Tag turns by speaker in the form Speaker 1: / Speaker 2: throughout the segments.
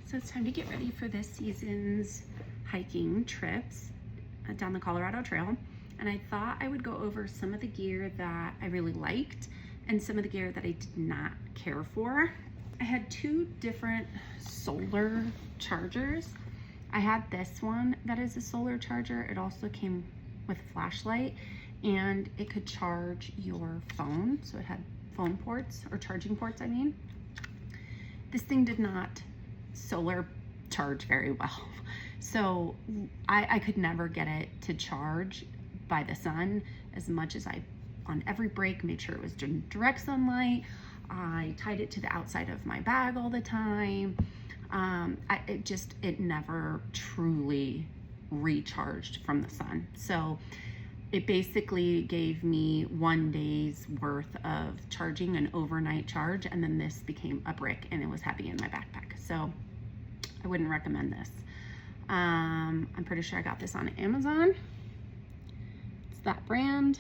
Speaker 1: So it's time to get ready for this season's hiking trips down the Colorado Trail. And I thought I would go over some of the gear that I really liked and some of the gear that I did not care for. I had two different solar chargers. I had this one that is a solar charger. It also came with a flashlight and it could charge your phone. So it had phone ports, or charging ports, I mean. This thing did not solar charge very well. So I could never get it to charge by the sun as much as on every break, made sure it was direct sunlight. I tied it to the outside of my bag all the time. It never truly recharged from the sun. So it basically gave me 1 day's worth of charging, an overnight charge, and then this became a brick and it was heavy in my backpack. So I wouldn't recommend this. I'm pretty sure I got this on Amazon. It's that brand.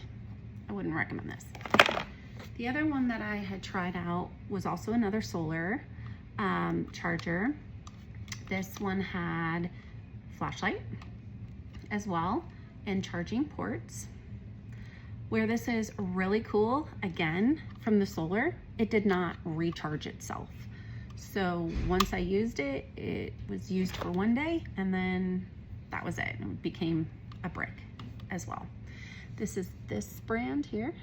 Speaker 1: I wouldn't recommend this. The other one that I had tried out was also another solar charger. This one had flashlight as well and charging ports. Where this is really cool, again, from the solar, it did not recharge itself. So once I used it, it was used for 1 day and then that was it. It became a brick as well. This is this brand here.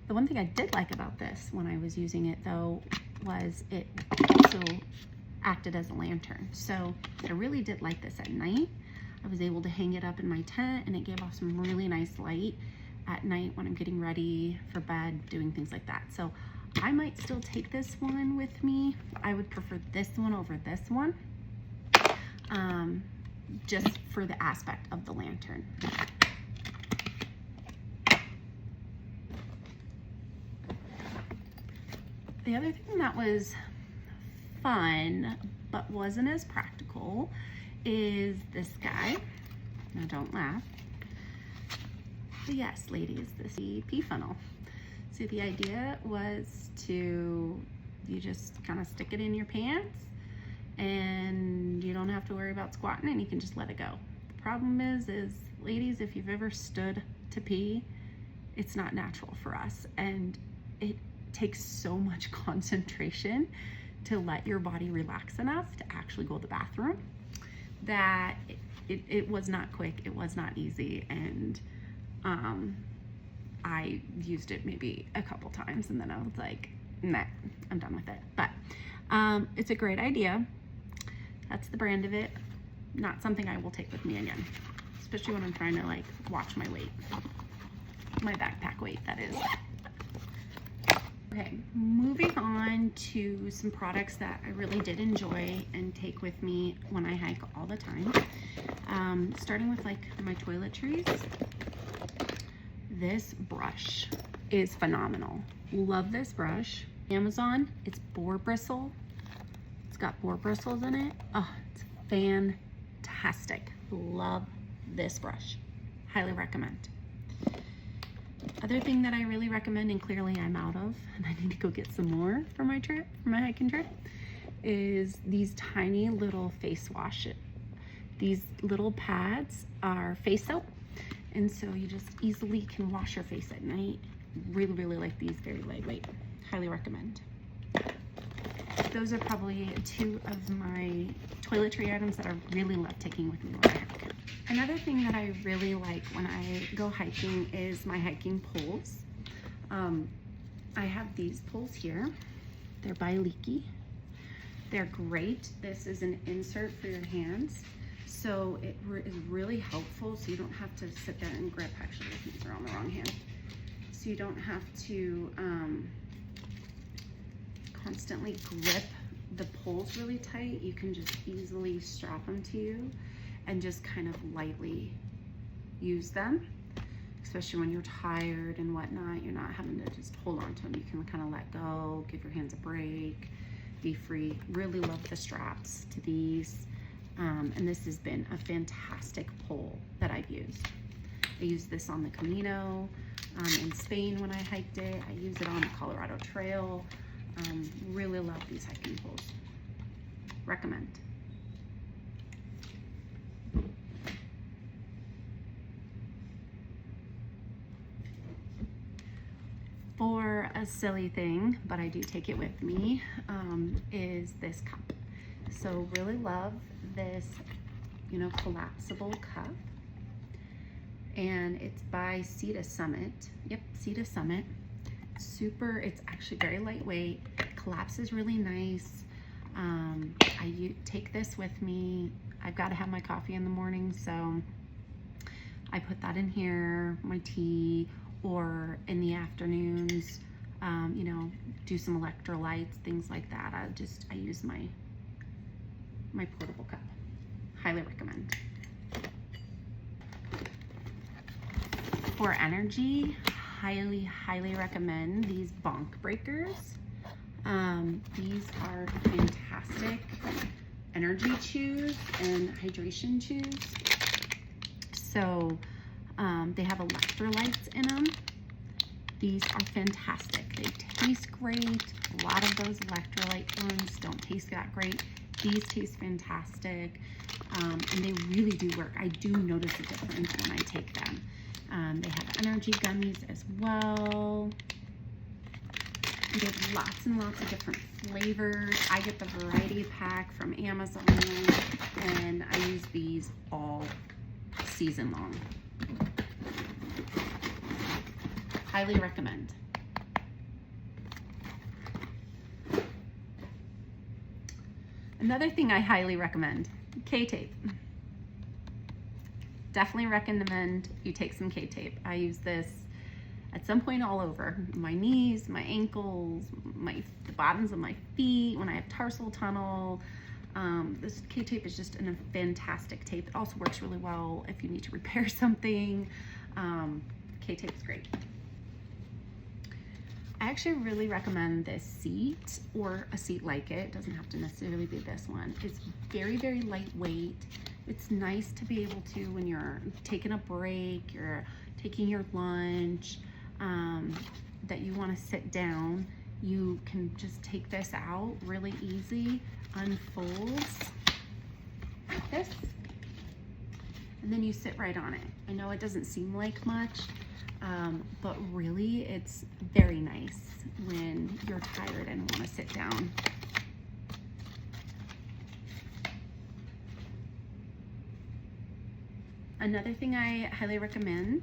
Speaker 1: The one thing I did like about this when I was using it though, was it also acted as a lantern. So I really did like this at night. I was able to hang it up in my tent and it gave off some really nice light at night when I'm getting ready for bed, doing things like that. So I might still take this one with me. I would prefer this one over this one, just for the aspect of the lantern. The other thing that was fun, but wasn't as practical, is this guy. Now don't laugh. But yes, ladies, this pee funnel. So the idea was you just kind of stick it in your pants and you don't have to worry about squatting and you can just let it go. The problem is ladies, if you've ever stood to pee, it's not natural for us. And it takes so much concentration to let your body relax enough to actually go to the bathroom that it was not quick, it was not easy, and I used it maybe a couple times and then I was like, nah, I'm done with it. But it's a great idea. That's the brand of it. Not something I will take with me again, especially when I'm trying to like watch my weight, my backpack weight, that is. Okay, moving on to some products that I really did enjoy and take with me when I hike all the time. Starting with like my toiletries. This brush is phenomenal. Love this brush. Amazon, it's boar bristle. It's got boar bristles in it. Oh, it's fantastic. Love this brush. Highly recommend. Other thing that I really recommend, and clearly I'm out of, and I need to go get some more for my trip, for my hiking trip, is these tiny little face wash. These little pads are face soap, and so you just easily can wash your face at night. Really, really like these, very lightweight. Highly recommend. Those are probably two of my toiletry items that I really love taking with me when I hike. Another thing that I really like when I go hiking is my hiking poles. I have these poles here. They're by Leaky. They're great. This is an insert for your hands. So it is really helpful, so you don't have to sit there and grip. Actually, these are on the wrong hand. So you don't have to constantly grip the poles really tight. You can just easily strap them to you and just kind of lightly use them, especially when you're tired and whatnot. You're not having to just hold on to them. You can kind of let go, give your hands a break, be free. Really love the straps to these. And this has been a fantastic pole that I've used. I used this on the Camino in Spain when I hiked it. I use it on the Colorado Trail. Really love these hiking poles. recommend. For a silly thing, but I do take it with me, is this cup. So really love this, collapsible cup. And it's by Sea Summit. Yep, Sea Summit. It's actually very lightweight. Collapses really nice. I take this with me. I've got to have my coffee in the morning, so I put that in here, my tea, or in the afternoons, do some electrolytes, things like that. I use my portable cup. Highly recommend. For energy, highly recommend these Bonk Breakers. These are fantastic energy chews and hydration chews. So they have electrolytes in them. These are fantastic. They taste great. A lot of those electrolyte ones don't taste that great. These taste fantastic, and they really do work. I do notice a difference when I take them. They have energy gummies as well. They have lots and lots of different flavors. I get the variety pack from Amazon, and I use these all season long. Highly recommend. Another thing I highly recommend, K-tape. Definitely recommend you take some K-tape. I use this at some point all over. My knees, my ankles, the bottoms of my feet, when I have tarsal tunnel. This K-tape is just a fantastic tape. It also works really well if you need to repair something. K-tape is great. I actually really recommend this seat, or a seat like it. It doesn't have to necessarily be this one. It's very, very lightweight. It's nice to be able to, when you're taking a break, you're taking your lunch, that you want to sit down, you can just take this out really easy, unfolds like this, and then you sit right on it. I know it doesn't seem like much, but really it's very nice when you're tired and want to sit down. Another thing I highly recommend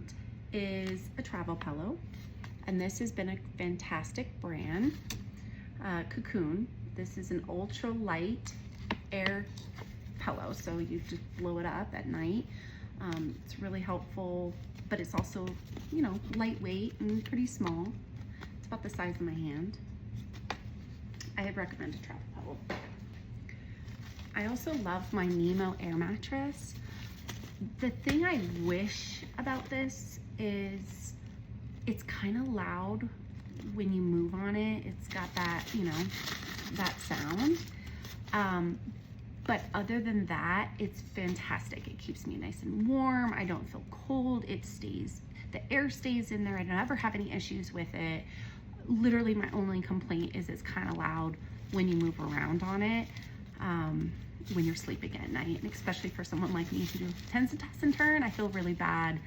Speaker 1: is a travel pillow, and this has been a fantastic brand, Cocoon. This is an ultra light air pillow, so you just blow it up at night. It's really helpful, but it's also, lightweight and pretty small. It's about the size of my hand. I would recommend a travel pillow. I also love my Nemo air mattress. The thing I wish about this is it's kind of loud when you move on it. It's got that, that sound. But other than that, it's fantastic. It keeps me nice and warm. I don't feel cold. The air stays in there. I don't ever have any issues with it. Literally, my only complaint is it's kind of loud when you move around on it, when you're sleeping at night, and especially for someone like me who tends to toss and turn. I feel really bad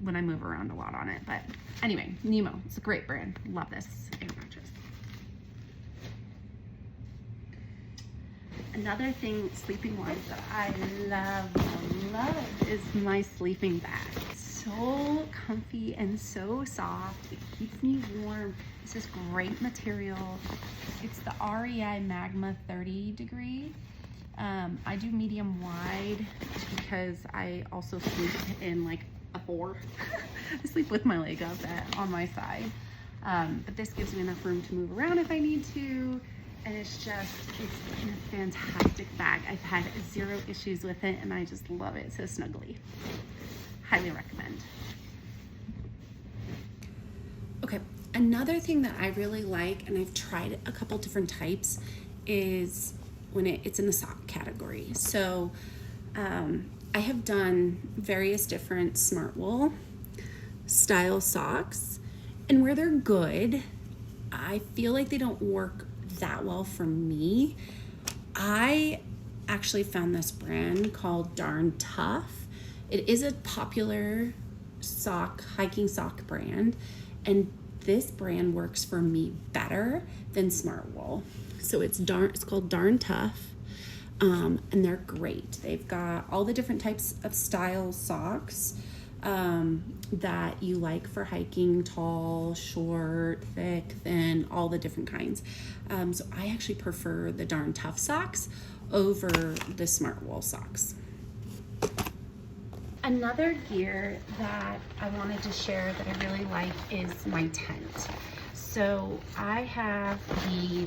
Speaker 1: when I move around a lot on it. But anyway, Nemo, it's a great brand. Love this air mattress. Another thing, sleeping wise, that I love is my sleeping bag. It's so comfy and so soft. It keeps me warm. It's this great material. It's the REI Magma 30 degree. I do medium wide because I also sleep in like a 4. I sleep with my leg up on my side. But this gives me enough room to move around if I need to. And it's a fantastic bag. I've had 0 issues with it, and I just love it. So snuggly. Highly recommend. Okay, another thing that I really like, and I've tried a couple different types, is when it's in the sock category. So I have done various different Smartwool style socks, and where they're good, I feel like they don't work that well for me, I actually found this brand called Darn Tough. It is a popular hiking sock brand, and this brand works for me better than Smartwool. So it's called Darn Tough, and they're great. They've got all the different types of style socks that you like for hiking: tall, short, thick, thin, all the different kinds. So I actually prefer the Darn Tough socks over the Smartwool socks. Another gear that I wanted to share that I really like is my tent. So I have the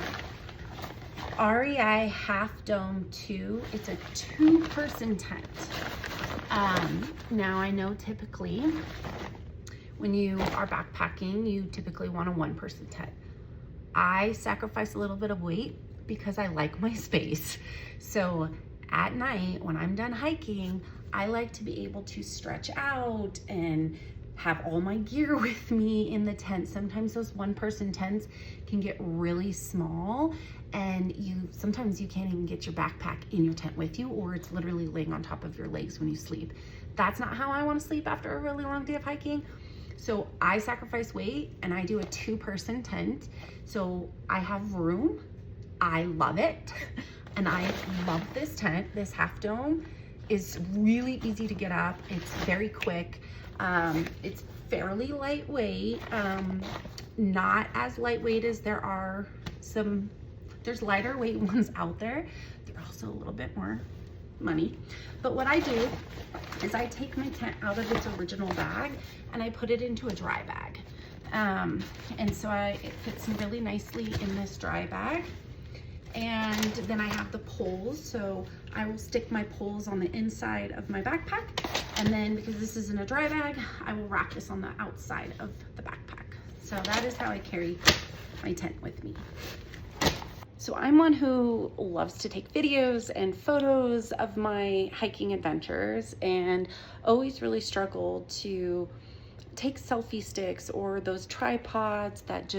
Speaker 1: REI Half Dome 2. It's a 2-person tent. Now I know typically when you are backpacking, you typically want a 1-person tent. I sacrifice a little bit of weight because I like my space. So at night when I'm done hiking, I like to be able to stretch out and have all my gear with me in the tent. Sometimes those 1-person tents can get really small, and sometimes you can't even get your backpack in your tent with you, or it's literally laying on top of your legs when you sleep. That's not how I want to sleep after a really long day of hiking. So I sacrifice weight and I do a 2-person tent. So I have room. I love it. And I love this tent. This Half Dome is really easy to get up. It's very quick. It's fairly lightweight. Not as lightweight as there's lighter weight ones out there. They're also a little bit more money. But what I do is I take my tent out of its original bag and I put it into a dry bag. And so it fits really nicely in this dry bag. And then I have the poles, so I will stick my poles on the inside of my backpack, and then because this is in a dry bag, I will wrap this on the outside of the backpack. So that is how I carry my tent with me. So I'm one who loves to take videos and photos of my hiking adventures, and always really struggled to take selfie sticks or those tripods that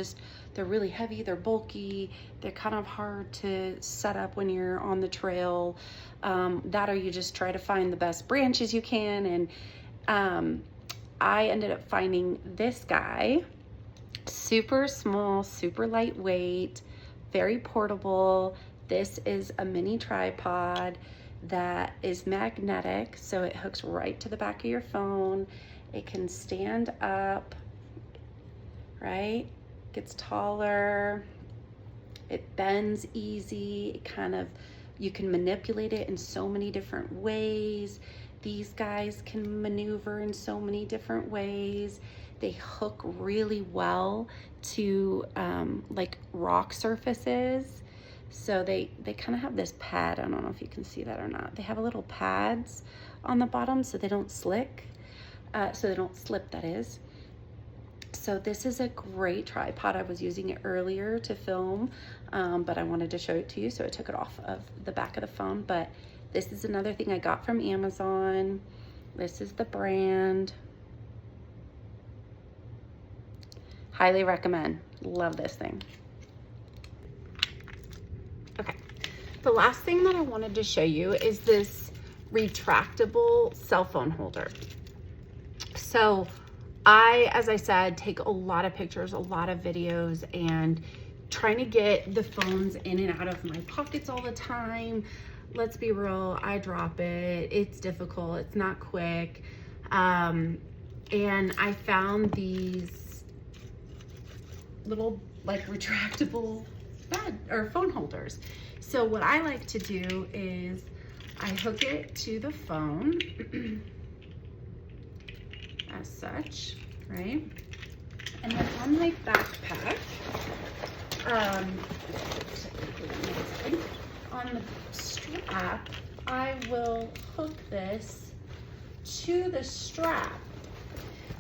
Speaker 1: they're really heavy, they're bulky, they're kind of hard to set up when you're on the trail. That, or you just try to find the best branches you can. And I ended up finding this guy, super small, super lightweight, very portable. This is a mini tripod that is magnetic, so it hooks right to the back of your phone. It can stand up, right? Gets taller. It bends easy. You can manipulate it in so many different ways. These guys can maneuver in so many different ways. They hook really well to like rock surfaces. So they kind of have this pad. I don't know if you can see that or not. They have little pads on the bottom so they don't slip, that is. So this is a great tripod. I was using it earlier to film, but I wanted to show it to you, so I took it off of the back of the phone. But this is another thing I got from Amazon. This is the brand. Highly recommend. Love this thing. Okay, the last thing that I wanted to show you is this retractable cell phone holder. So as I said, take a lot of pictures, a lot of videos, and trying to get the phones in and out of my pockets all the time. Let's be real, I drop it. It's difficult, it's not quick. And I found these little like retractable phone holders. So what I like to do is I hook it to the phone as such, right? And then on my backpack, on the strap, I will hook this to the strap.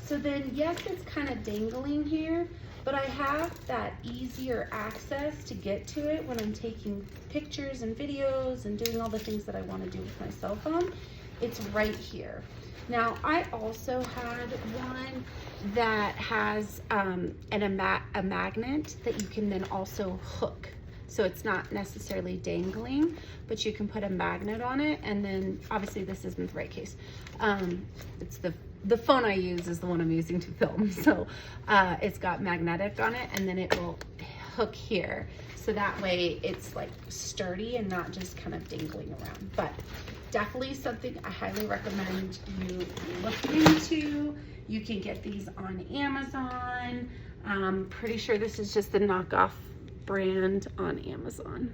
Speaker 1: So then, yes, it's kind of dangling here, but I have that easier access to get to it when I'm taking pictures and videos and doing all the things that I want to do with my cell phone. It's right here. Now, I also had one that has a magnet that you can then also hook so it's not necessarily dangling, but you can put a magnet on it. And then obviously this isn't the right case. It's the phone I use is the one I'm using to film. So it's got magnetic on it, and then it will hook here. So that way it's like sturdy and not just kind of dangling around. But definitely something I highly recommend you look into. You can get these on Amazon. I'm pretty sure this is just the knockoff brand on Amazon.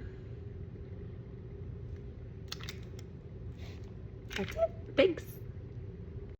Speaker 1: That's it. Thanks.